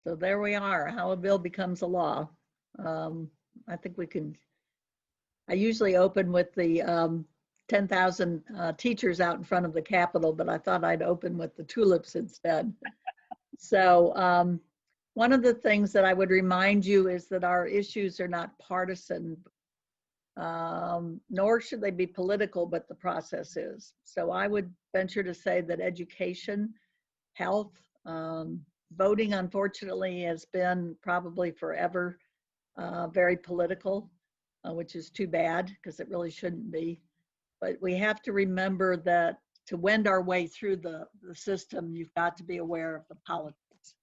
So there we are, how a bill becomes a law. I think we can, I usually open with the 10,000 teachers out in front of the Capitol, but I thought I'd open with the tulips instead. So one of the things that I would remind you is that our issues are not partisan, nor should they be political, but the process is. So I would venture to say that education, health, voting, unfortunately, has been probably forever very political, which is too bad because it really shouldn't be. But we have to remember that to wend our way through the system, you've got to be aware of the politics.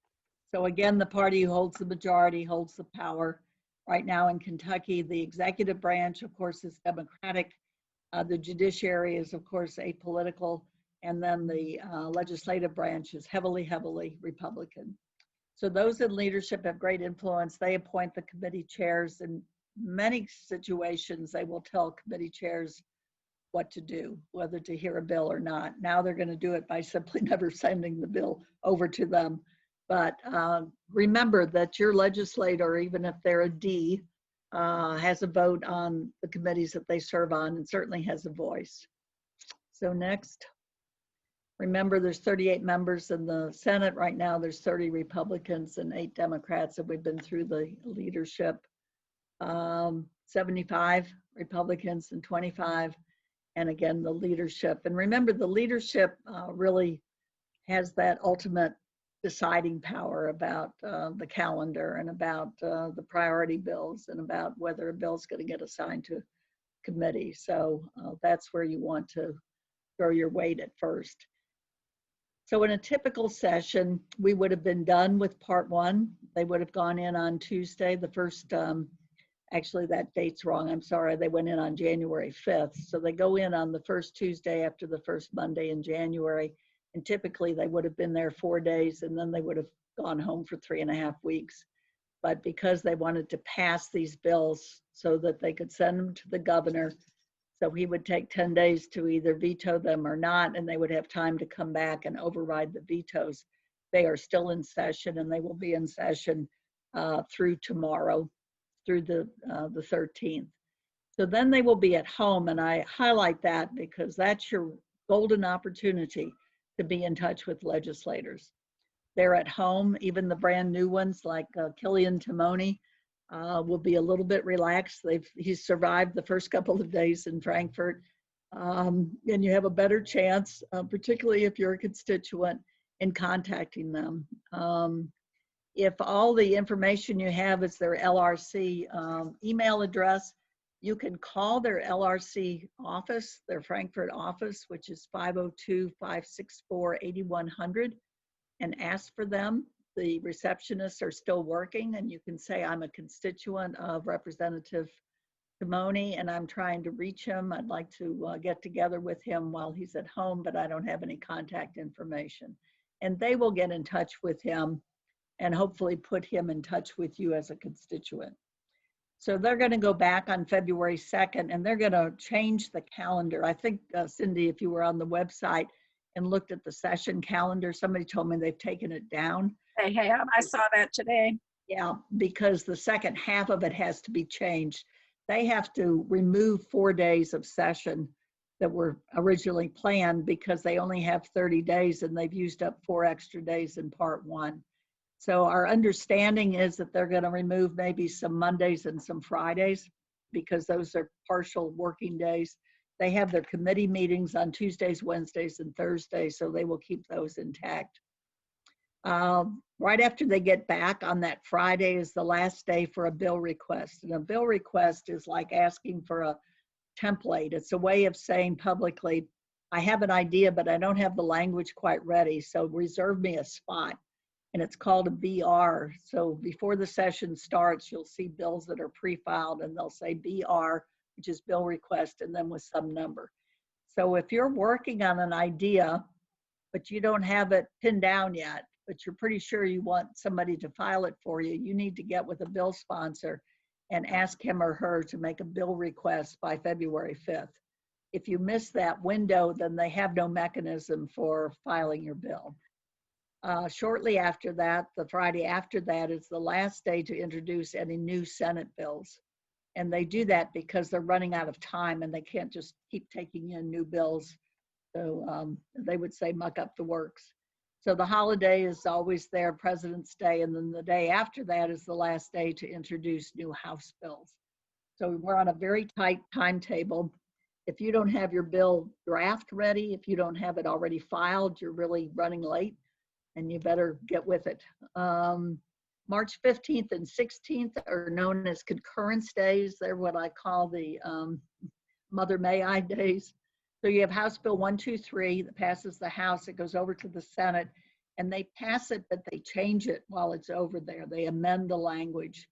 So again, the party who holds the majority holds the power. Right now in Kentucky, the executive branch, of course, is Democratic. The judiciary is, of course, apolitical. And then the legislative branch is heavily, heavily Republican. So those in leadership have great influence. They appoint the committee chairs. In many situations, they will tell committee chairs what to do, whether to hear a bill or not. Now they're going to do it by simply never sending the bill over to them. But remember that your legislator, even if they're a D, has a vote on the committees that they serve on and certainly has a voice. So next. Remember, there's 38 members in the Senate. Right now, there's 30 Republicans and 8 Democrats, and we've been through the leadership. 75 Republicans and 25, and again, the leadership. And remember, the leadership really has that ultimate deciding power about the calendar and about the priority bills and about whether a bill is going to get assigned to committee. So that's where you want to throw your weight at first. So in a typical session, we would have been done with part 1. They would have gone in on Tuesday, the first, actually that date's wrong, I'm sorry, they went in on January 5th. So they go in on the first Tuesday after the first Monday in January, and typically they would have been there 4 days and then they would have gone home for 3.5 weeks. But because they wanted to pass these bills so that they could send them to the governor, so he would take 10 days to either veto them or not, and they would have time to come back and override the vetoes. They are still in session, and they will be in session through tomorrow, through the 13th. So then they will be at home, and I highlight that because that's your golden opportunity to be in touch with legislators. They're at home, even the brand new ones like Killian Timony. Will be a little bit relaxed. He's survived the first couple of days in Frankfurt, and you have a better chance, particularly if you're a constituent, in contacting them. If all the information you have is their LRC email address, you can call their LRC office, their Frankfurt office, which is 502-564-8100, and ask for them. The receptionists are still working, and you can say, I'm a constituent of Representative Timony and I'm trying to reach him. I'd like to get together with him while he's at home, but I don't have any contact information. And they will get in touch with him and hopefully put him in touch with you as a constituent. So they're going to go back on February 2nd, and they're going to change the calendar. I think, Cindy, if you were on the website and looked at the session calendar, somebody told me they've taken it down. They have. I saw that today. Yeah, because the second half of it has to be changed. They have to remove 4 days of session that were originally planned because they only have 30 days and they've used up 4 extra days in part 1. So our understanding is that they're going to remove maybe some Mondays and some Fridays because those are partial working days. They have their committee meetings on Tuesdays, Wednesdays, and Thursdays, so they will keep those intact. Right after they get back on that Friday is the last day for a bill request. And a bill request is like asking for a template. It's a way of saying publicly, I have an idea, but I don't have the language quite ready, so reserve me a spot. And it's called a BR. So before the session starts, you'll see bills that are pre-filed and they'll say BR, which is bill request, and then with some number. So if you're working on an idea, but you don't have it pinned down yet, but you're pretty sure you want somebody to file it for you, you need to get with a bill sponsor and ask him or her to make a bill request by February 5th. If you miss that window, then they have no mechanism for filing your bill. Shortly after that, the Friday after that is the last day to introduce any new Senate bills. And they do that because they're running out of time and they can't just keep taking in new bills. So they would say muck up the works. So the holiday is always there, President's Day, and then the day after that is the last day to introduce new House bills. So we're on a very tight timetable. If you don't have your bill draft ready, if you don't have it already filed, you're really running late and you better get with it. March 15th and 16th are known as concurrence days. They're what I call the Mother May I days. So you have House Bill 123 that passes the House, it goes over to the Senate, and they pass it, but they change it while it's over there. They amend the language.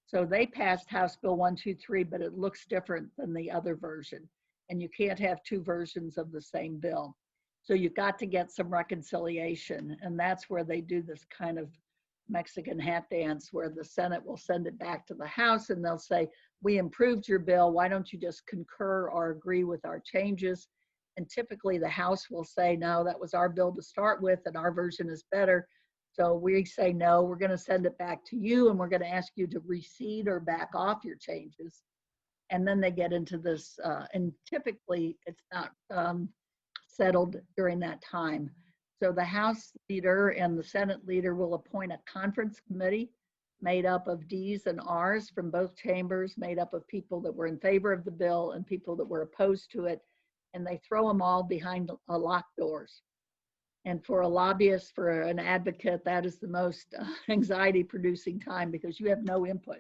So they passed House Bill 123, but it looks different than the other version. And you can't have two versions of the same bill. So you've got to get some reconciliation. And that's where they do this kind of Mexican hat dance where the Senate will send it back to the House and they'll say, we improved your bill. Why don't you just concur or agree with our changes? And typically the House will say, no, that was our bill to start with and our version is better. So we say, no, we're going to send it back to you and we're going to ask you to recede or back off your changes. And then they get into this, and typically it's not settled during that time. So the House leader and the Senate leader will appoint a conference committee made up of Ds and Rs from both chambers, made up of people that were in favor of the bill and people that were opposed to it. And they throw them all behind locked doors. And for a lobbyist, for an advocate, that is the most anxiety producing time because you have no input.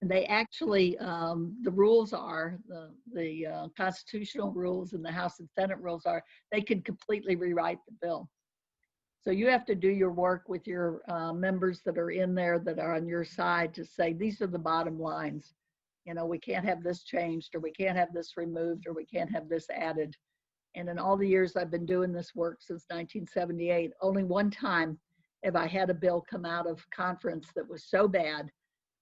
And they actually, the rules are, the constitutional rules and the House and Senate rules are, they can completely rewrite the bill. So you have to do your work with your members that are in there that are on your side to say, these are the bottom lines. You know, we can't have this changed, or we can't have this removed, or we can't have this added. And in all the years I've been doing this work since 1978, only one time have I had a bill come out of conference that was so bad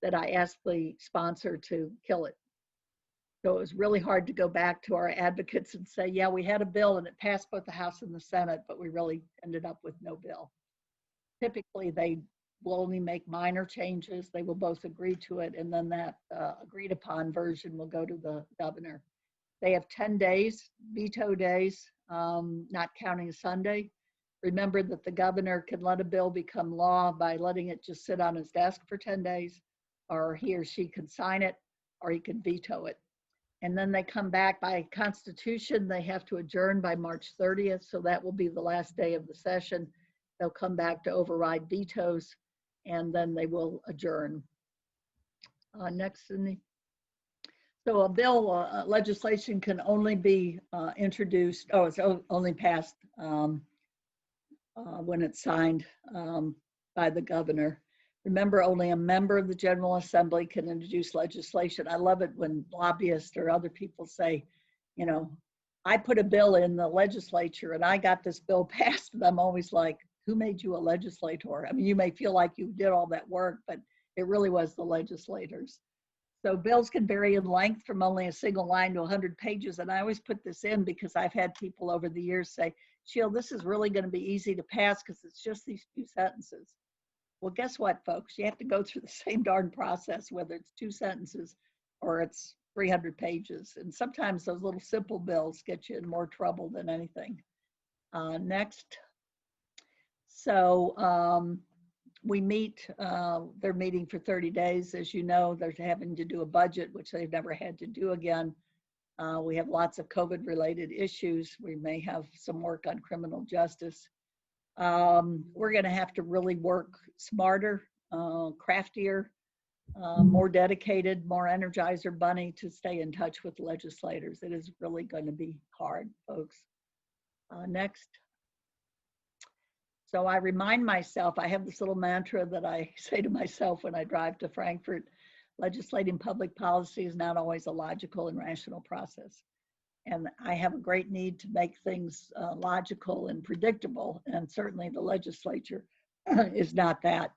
that I asked the sponsor to kill it. So it was really hard to go back to our advocates and say, yeah, we had a bill and it passed both the House and the Senate, but we really ended up with no bill. Typically, they will only make minor changes. They will both agree to it, and then that agreed upon version will go to the governor. They have 10 days, veto days, not counting Sunday. Remember that the governor can let a bill become law by letting it just sit on his desk for 10 days, or he or she can sign it, or he can veto it. And then they come back by Constitution. They have to adjourn by March 30th, so that will be the last day of the session. They'll come back to override vetoes, and then they will adjourn. Next, Cindy. So a bill, legislation can only be introduced, it's only passed when it's signed by the governor. Remember, only a member of the General Assembly can introduce legislation. I love it when lobbyists or other people say, you know, I put a bill in the legislature and I got this bill passed. And I'm always like, who made you a legislator? I mean, you may feel like you did all that work, but it really was the legislators. So bills can vary in length from only a single line to 100 pages. And I always put this in because I've had people over the years say, Sheila, this is really going to be easy to pass because it's just these two sentences. Well, guess what, folks? You have to go through the same darn process, whether it's two sentences or it's 300 pages. And sometimes those little simple bills get you in more trouble than anything. Next. So we meet, they're meeting for 30 days. As you know, they're having to do a budget, which they've never had to do again. We have lots of COVID-related issues. We may have some work on criminal justice. We're going to have to really work smarter, craftier, more dedicated, more Energizer Bunny to stay in touch with legislators. It is really going to be hard, folks. Next. So I remind myself, I have this little mantra that I say to myself when I drive to Frankfurt: legislating public policy is not always a logical and rational process. And I have a great need to make things logical and predictable. And certainly the legislature is not that.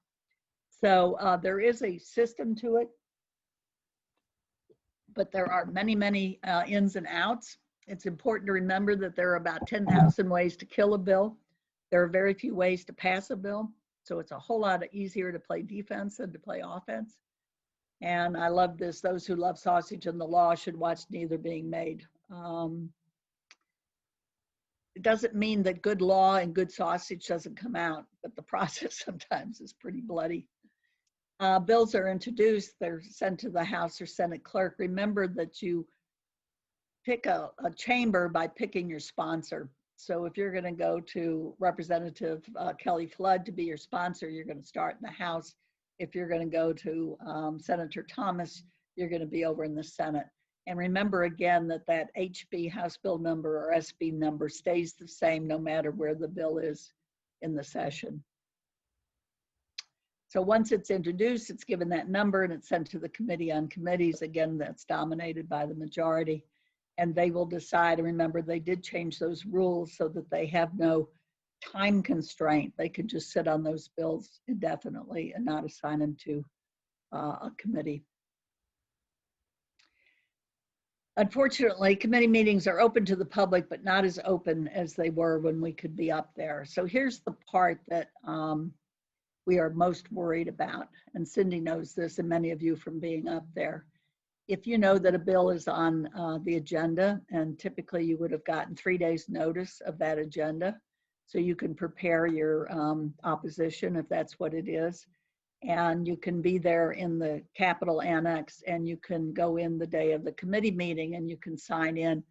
So there is a system to it, but there are many, many ins and outs. It's important to remember that there are about 10,000 ways to kill a bill. There are very few ways to pass a bill, so it's a whole lot easier to play defense than to play offense. And I love this. Those who love sausage and the law should watch neither being made. It doesn't mean that good law and good sausage doesn't come out, but the process sometimes is pretty bloody. Bills are introduced, they're sent to the House or Senate clerk. Remember that you pick a chamber by picking your sponsor. So if you're going to go to Representative Kelly Flood to be your sponsor, you're going to start in the House. If you're going to go to Senator Thomas, you're going to be over in the Senate. And remember again that that HB House Bill number or SB number stays the same no matter where the bill is in the session. So once it's introduced, it's given that number and it's sent to the Committee on Committees. Again, that's dominated by the majority. And they will decide, and remember they did change those rules so that they have no time constraint. They could just sit on those bills indefinitely and not assign them to a committee. Unfortunately, committee meetings are open to the public, but not as open as they were when we could be up there. So here's the part that we are most worried about. And Cindy knows this, and many of you from being up there. If you know that a bill is on the agenda, and typically you would have gotten 3 days notice of that agenda, so you can prepare your opposition if that's what it is. And you can be there in the Capitol Annex, and you can go in the day of the committee meeting and you can sign in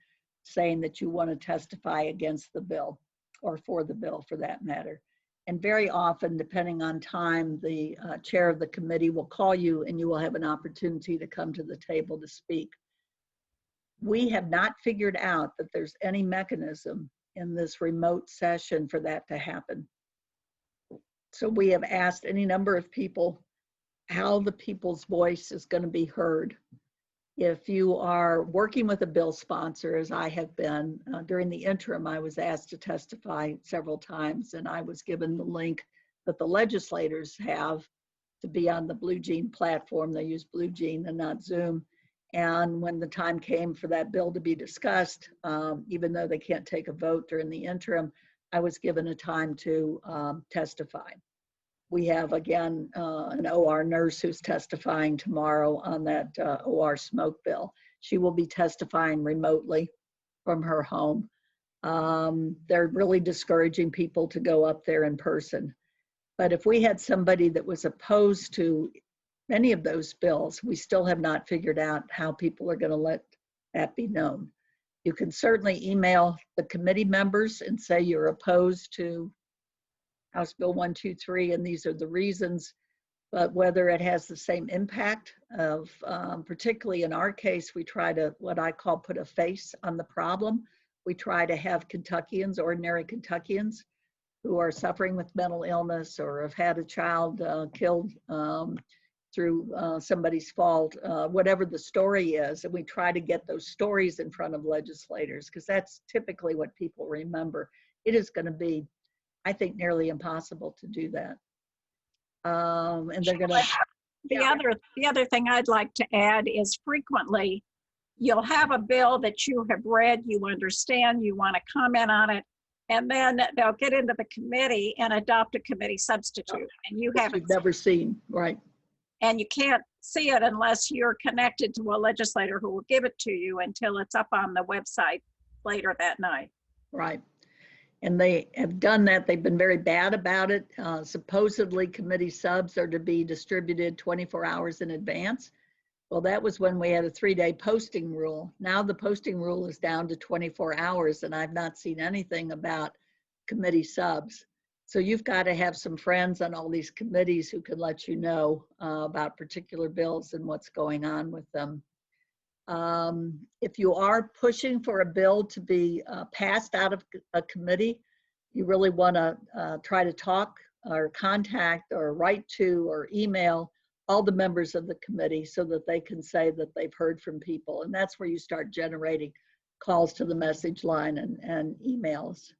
saying that you want to testify against the bill or for the bill for that matter. And very often, depending on time, the chair of the committee will call you and you will have an opportunity to come to the table to speak. We have not figured out that there's any mechanism in this remote session for that to happen. So we have asked any number of people how the people's voice is going to be heard. If you are working with a bill sponsor, as I have been, during the interim, I was asked to testify several times, and I was given the link that the legislators have to be on the Blue Jean platform. They use Blue Jean and not Zoom. And when the time came for that bill to be discussed, even though they can't take a vote during the interim, I was given a time to testify. We have, again, an OR nurse who's testifying tomorrow on that OR smoke bill. She will be testifying remotely from her home. They're really discouraging people to go up there in person. But if we had somebody that was opposed to many of those bills, we still have not figured out how people are going to let that be known. You can certainly email the committee members and say you're opposed to House Bill 123, and these are the reasons, but whether it has the same impact of, particularly in our case, we try to, what I call, put a face on the problem. We try to have Kentuckians, ordinary Kentuckians, who are suffering with mental illness or have had a child killed through somebody's fault, whatever the story is, and we try to get those stories in front of legislators, because that's typically what people remember. It is going to be, I think, nearly impossible to do that. And they're going to. The other thing I'd like to add is frequently you'll have a bill that you have read, you understand, you want to comment on it, and then they'll get into the committee and adopt a committee substitute, and you haven't never seen, right? And you can't see it unless you're connected to a legislator who will give it to you until it's up on the website later that night. Right. And they have done that. They've been very bad about it. Supposedly committee subs are to be distributed 24 hours in advance. Well, that was when we had a 3-day posting rule. Now the posting rule is down to 24 hours, and I've not seen anything about committee subs. So you've got to have some friends on all these committees who can let you know about particular bills and what's going on with them. If you are pushing for a bill to be passed out of a committee, you really want to try to talk or contact or write to or email all the members of the committee so that they can say that they've heard from people. And that's where you start generating calls to the message line and emails.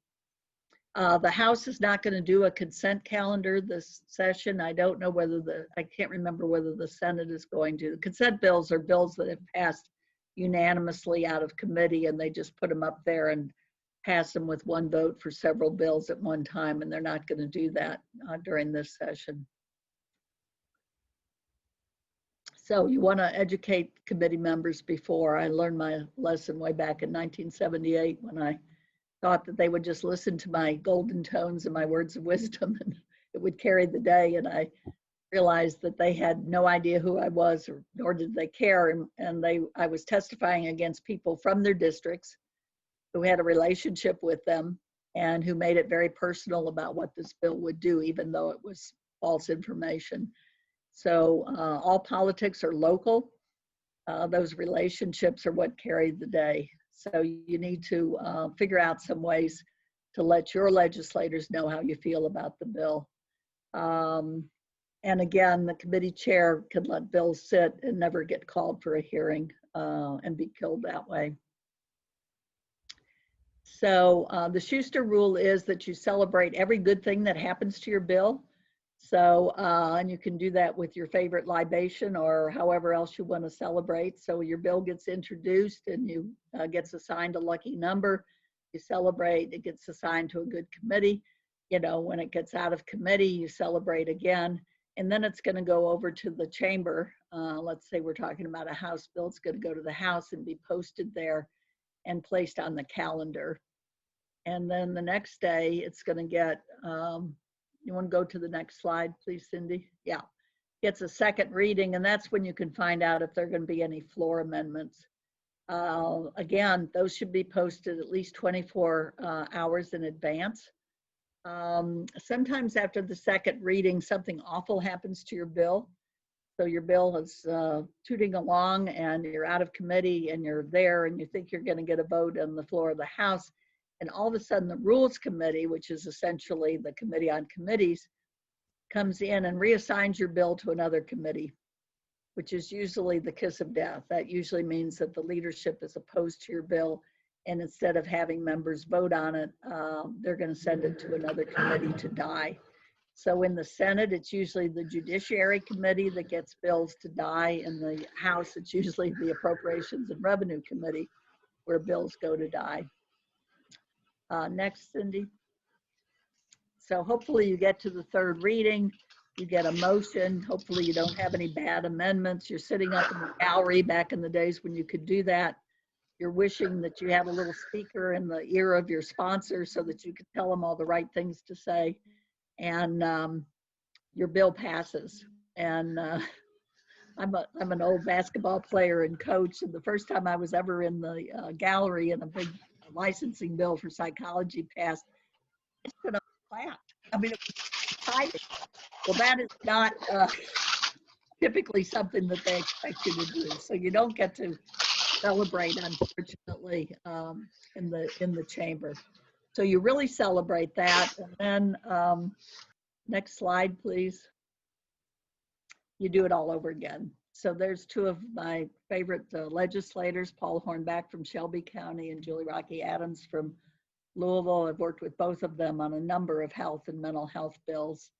The House is not going to do a consent calendar this session. I don't know whether I can't remember whether the Senate is going to. The consent bills are bills that have passed unanimously out of committee, and they just put them up there and pass them with one vote for several bills at one time, and they're not going to do that during this session. So you want to educate committee members before. I learned my lesson way back in 1978 when I thought that they would just listen to my golden tones and my words of wisdom and it would carry the day. And I realized that they had no idea who I was, or nor did they care. And I was testifying against people from their districts who had a relationship with them and who made it very personal about what this bill would do, even though it was false information. So all politics are local. Those relationships are what carried the day. So you need to figure out some ways to let your legislators know how you feel about the bill. And again, the committee chair can let bills sit and never get called for a hearing and be killed that way. So the Schuster rule is that you celebrate every good thing that happens to your bill. So, and you can do that with your favorite libation or however else you want to celebrate. So your bill gets introduced and you gets assigned a lucky number. You celebrate, it gets assigned to a good committee. You know, when it gets out of committee, you celebrate again. And then it's going to go over to the chamber. Let's say we're talking about a House bill. It's going to go to the House and be posted there and placed on the calendar. And then the next day, it's going to get, you want to go to the next slide, please, Cindy? Yeah, gets a second reading, and that's when you can find out if there are going to be any floor amendments. Again, those should be posted at least 24 hours in advance. Sometimes after the second reading, something awful happens to your bill. So your bill is tooting along and you're out of committee and you're there and you think you're going to get a vote on the floor of the House. And all of a sudden the Rules Committee, which is essentially the committee on committees, comes in and reassigns your bill to another committee, which is usually the kiss of death. That usually means that the leadership is opposed to your bill, and instead of having members vote on it, they're going to send it to another committee to die. So in the Senate, it's usually the Judiciary Committee that gets bills to die. In the House, it's usually the Appropriations and Revenue Committee where bills go to die. Next, Cindy. So hopefully you get to the third reading, you get a motion. Hopefully you don't have any bad amendments. You're sitting up in the gallery back in the days when you could do that. You're wishing that you have a little speaker in the ear of your sponsor so that you can tell them all the right things to say. And your bill passes. And I'm an old basketball player and coach, and the first time I was ever in the gallery and a big licensing bill for psychology passed, I stood up and clapped. I mean, it was exciting. Well, that is not typically something that they expect you to do. So you don't get to celebrate, unfortunately, in the chamber. So you really celebrate that. And then next slide, please. You do it all over again. So there's two of my favorite legislators, Paul Hornback from Shelby County and Julie Rocky Adams from Louisville. I've worked with both of them on a number of health and mental health bills.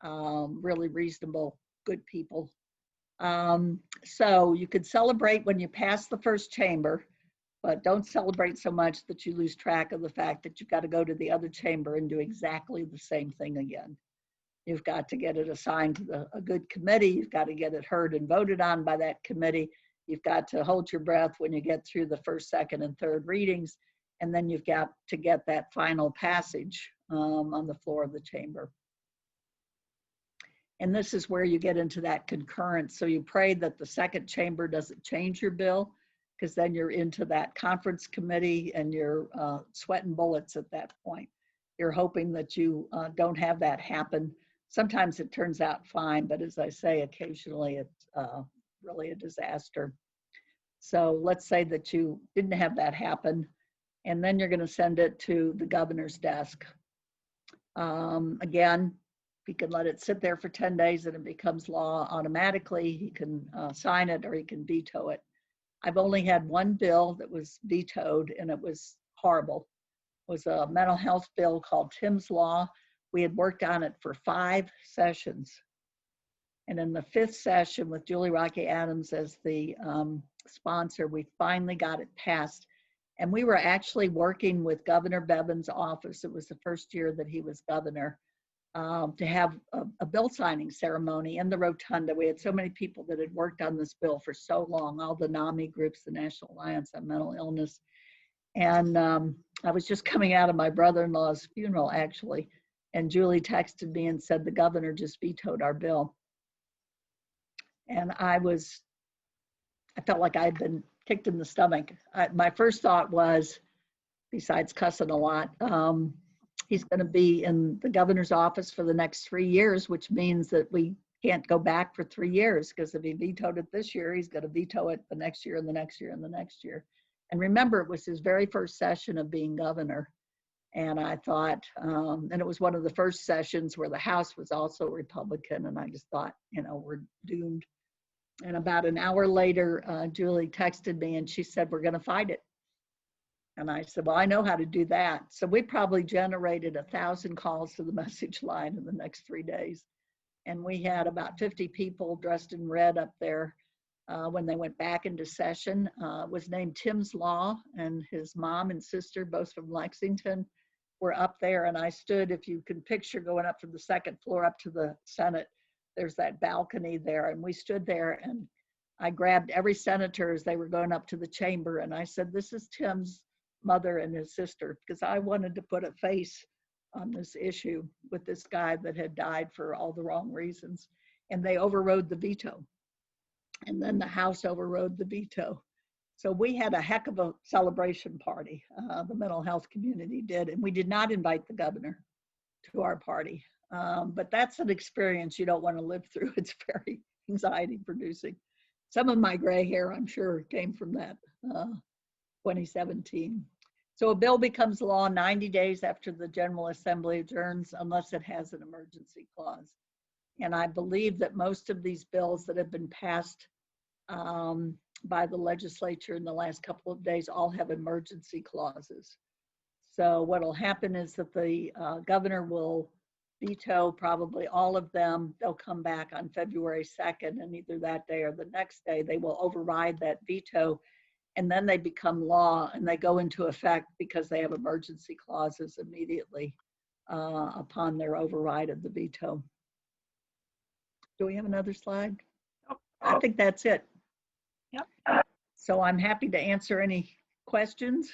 Really reasonable, good people. So you could celebrate when you pass the first chamber, but don't celebrate so much that you lose track of the fact that you've got to go to the other chamber and do exactly the same thing again. You've got to get it assigned to a good committee. You've got to get it heard and voted on by that committee. You've got to hold your breath when you get through the first, second, and third readings. And then you've got to get that final passage on the floor of the chamber. And this is where you get into that concurrence. So you pray that the second chamber doesn't change your bill, because then you're into that conference committee and you're sweating bullets at that point. You're hoping that you don't have that happen. Sometimes it turns out fine, but as I say, occasionally it's really a disaster. So let's say that you didn't have that happen, and then you're going to send it to the governor's desk. Again, he can let it sit there for 10 days and it becomes law automatically. He can sign it or he can veto it. I've only had one bill that was vetoed, and it was horrible. It was a mental health bill called Tim's Law. We had worked on it for 5 sessions. And in the 5th session, with Julie Rocky Adams as the sponsor, we finally got it passed. And we were actually working with Governor Bevin's office. It was the first year that he was governor, to have a bill signing ceremony in the rotunda. We had so many people that had worked on this bill for so long, all the NAMI groups, the National Alliance on Mental Illness. And I was just coming out of my brother-in-law's funeral, actually, and Julie texted me and said the governor just vetoed our bill. And I felt like I'd been kicked in the stomach. My first thought was, besides cussing a lot, he's going to be in the governor's office for the next 3 years, which means that we can't go back for 3 years, because if he vetoed it this year, he's going to veto it the next year and the next year and the next year. And remember, it was his very first session of being governor. And I thought, and it was one of the first sessions where the House was also Republican. And I just thought, we're doomed. And about an hour later, Julie texted me and she said, we're going to fight it. And I said, well, I know how to do that. So we probably generated 1,000 calls to the message line in the next 3 days. And we had about 50 people dressed in red up there when they went back into session. It was named Tim's Law, and his mom and sister, both from Lexington, were up there. And I stood, if you can picture going up from the second floor up to the Senate, there's that balcony there. And we stood there, and I grabbed every senator as they were going up to the chamber. And I said, this is Tim's mother and his sister, because I wanted to put a face on this issue with this guy that had died for all the wrong reasons. And they overrode the veto. And then the House overrode the veto. So we had a heck of a celebration party. The mental health community did. And we did not invite the governor to our party. But that's an experience you don't want to live through. It's very anxiety producing. Some of my gray hair, I'm sure, came from that 2017. So a bill becomes law 90 days after the General Assembly adjourns, unless it has an emergency clause. And I believe that most of these bills that have been passed by the legislature in the last couple of days all have emergency clauses. So what will happen is that the governor will veto probably all of them. They'll come back on February 2nd, and either that day or the next day, they will override that veto. And then they become law, and they go into effect because they have emergency clauses immediately upon their override of the veto. Do we have another slide? I think that's it. Yep. So I'm happy to answer any questions.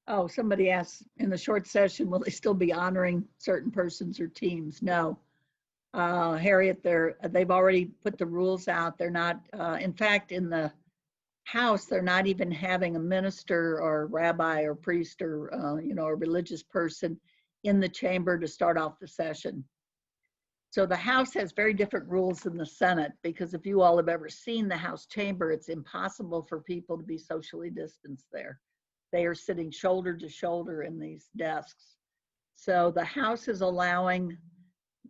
Oh, somebody asked, in the short session, will they still be honoring certain persons or teams? No. Harriet, they've already put the rules out. They're not, in fact, in the House, they're not even having a minister or rabbi or priest or, a religious person in the chamber to start off the session. So the House has very different rules than the Senate, because if you all have ever seen the House chamber, it's impossible for people to be socially distanced there. They are sitting shoulder to shoulder in these desks. So the House is allowing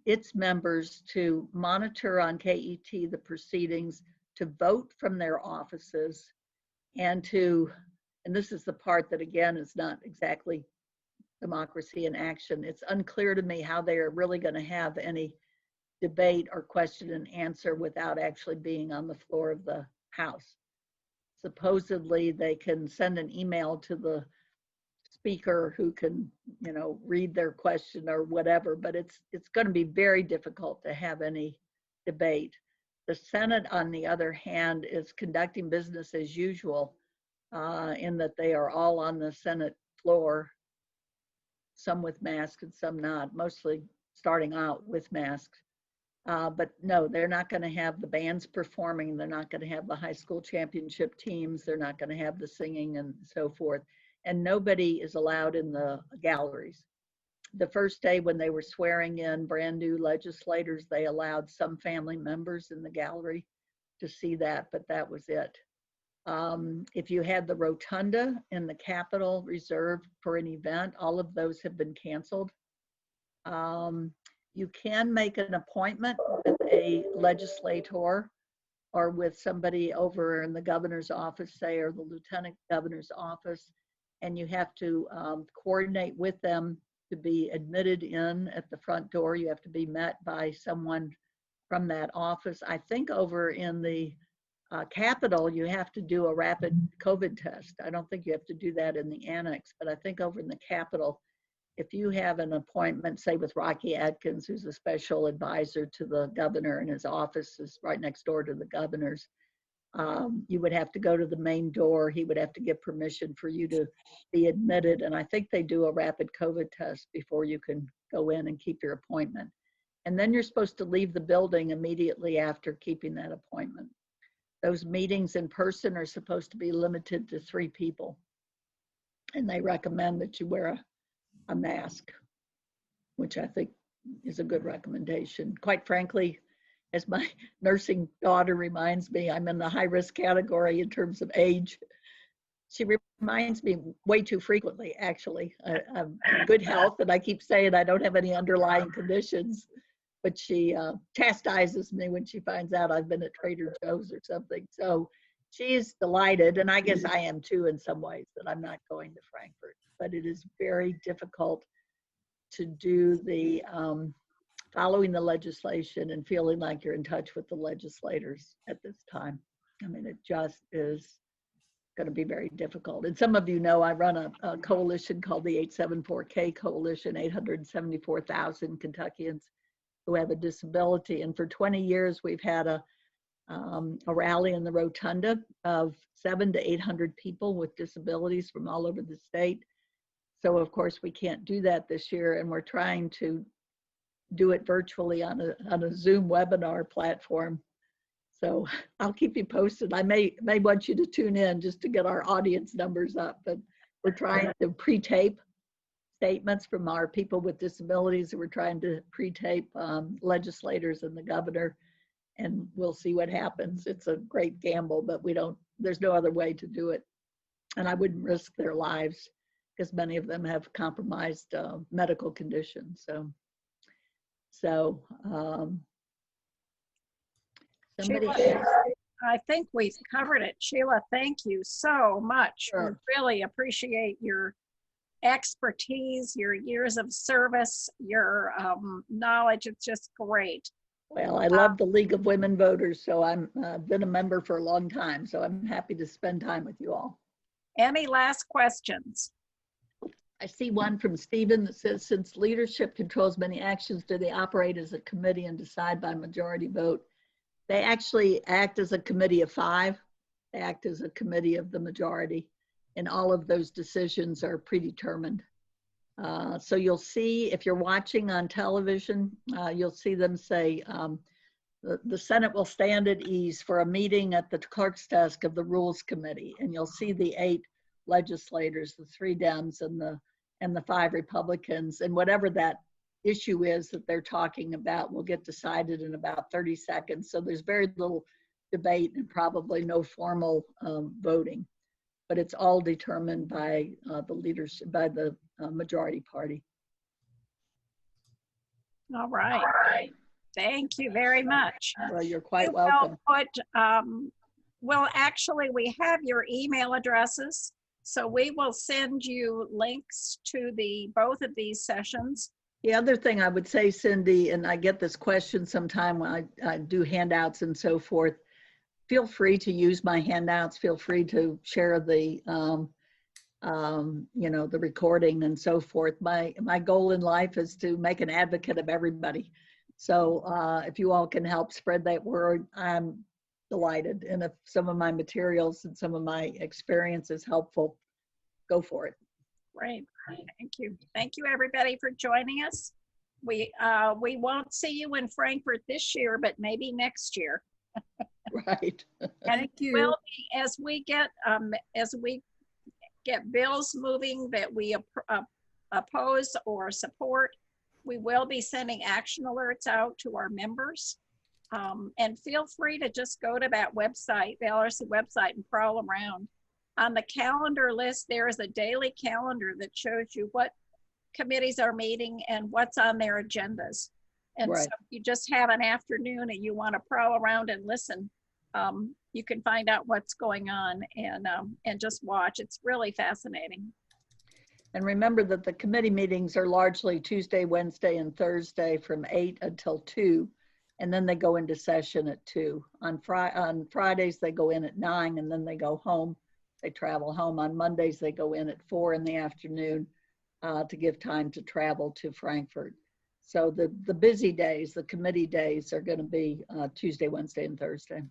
its members to monitor on KET the proceedings, to vote from their offices, and this is the part that again is not exactly democracy in action. It's unclear to me how they are really going to have any debate or question and answer without actually being on the floor of the House. Supposedly they can send an email to the speaker who can, read their question or whatever, but it's going to be very difficult to have any debate. The Senate, on the other hand, is conducting business as usual in that they are all on the Senate floor, some with masks and some not, mostly starting out with masks. But no, they're not going to have the bands performing. They're not going to have the high school championship teams. They're not going to have the singing and so forth. And nobody is allowed in the galleries. The first day when they were swearing in brand new legislators, they allowed some family members in the gallery to see that, but that was it. If you had the rotunda in the Capitol reserved for an event, all of those have been canceled. You can make an appointment with a legislator or with somebody over in the governor's office, say, or the lieutenant governor's office, and you have to coordinate with them to be admitted in at the front door. You have to be met by someone from that office. I think over in the Capitol, you have to do a rapid COVID test. I don't think you have to do that in the annex, but I think over in the Capitol, if you have an appointment, say with Rocky Atkins, who's a special advisor to the governor and his office is right next door to the governor's, you would have to go to the main door. He would have to give permission for you to be admitted. And I think they do a rapid COVID test before you can go in and keep your appointment. And then you're supposed to leave the building immediately after keeping that appointment. Those meetings in person are supposed to be limited to 3 people. And they recommend that you wear a mask, which I think is a good recommendation. Quite frankly, as my nursing daughter reminds me, I'm in the high risk category in terms of age. She reminds me way too frequently, actually. I'm in good health, and I keep saying I don't have any underlying conditions, but she chastises me when she finds out I've been at Trader Joe's or something. So she's delighted, and I guess I am too in some ways, that I'm not going to Frankfurt. But it is very difficult to do the following the legislation and feeling like you're in touch with the legislators at this time. I mean, it just is going to be very difficult. And some of you know I run a coalition called the 874K Coalition, 874,000 Kentuckians who have a disability. And for 20 years, we've had a rally in the rotunda of 700 to 800 people with disabilities from all over the state. So of course we can't do that this year, and we're trying to do it virtually on a Zoom webinar platform. So I'll keep you posted. I may want you to tune in just to get our audience numbers up, but we're trying to pre-tape statements from our people with disabilities. We're trying to pre-tape legislators and the governor, and we'll see what happens. It's a great gamble, but there's no other way to do it. And I wouldn't risk their lives because many of them have compromised medical conditions. So somebody Sheila, I think we've covered it. Sheila, thank you so much. Sure. We really appreciate your expertise, your years of service, your knowledge. It's just great. Well, I love the League of Women Voters, so I've been a member for a long time, so I'm happy to spend time with you all. Any last questions? I see one from Stephen that says, since leadership controls many actions, do they operate as a committee and decide by majority vote? They actually act as a committee of 5. They act as a committee of the majority, and all of those decisions are predetermined. So you'll see, if you're watching on television, you'll see them say, the Senate will stand at ease for a meeting at the clerk's desk of the Rules Committee, and you'll see the 8 legislators, the 3 Dems and the 5 Republicans, and whatever that issue is that they're talking about will get decided in about 30 seconds. So there's very little debate and probably no formal voting, but it's all determined by the leadership, by the majority party. All right. Thank you very much. Well, you're quite welcome. Well, actually, we have your email addresses, so we will send you links to both of these sessions. The other thing I would say, Cindy, and I get this question sometime when I do handouts and so forth, feel free to use my handouts. Feel free to share the, the recording and so forth. My goal in life is to make an advocate of everybody. So if you all can help spread that word, I'm delighted. And if some of my materials and some of my experience is helpful, go for it. Great. Thank you. Thank you, everybody, for joining us. We won't see you in Frankfurt this year, but maybe next year. Right. And it will be, as we get bills moving that we oppose or support, we will be sending action alerts out to our members. And feel free to just go to that website, the LRC website, and prowl around. On the calendar list, there is a daily calendar that shows you what committees are meeting and what's on their agendas. And right. So if you just have an afternoon and you want to prowl around and listen, you can find out what's going on and just watch. It's really fascinating. And remember that the committee meetings are largely Tuesday, Wednesday, and Thursday from 8 until 2. and then they go into session at 2. On Fridays, they go in at 9, and then they go home. They travel home. On Mondays, they go in at 4 in the afternoon to give time to travel to Frankfurt. So the busy days, the committee days, are going to be Tuesday, Wednesday, and Thursday.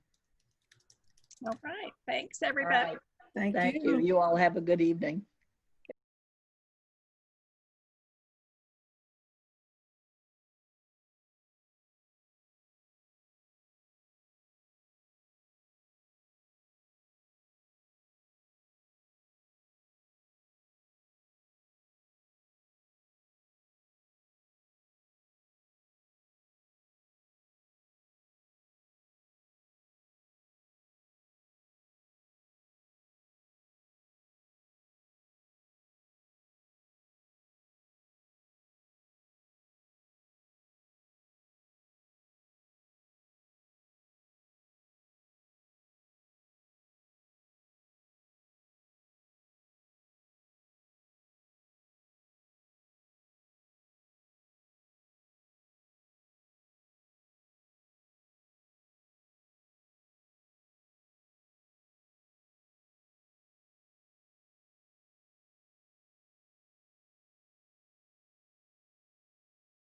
All right. Thanks, everybody. All right. Thank you. You all have a good evening.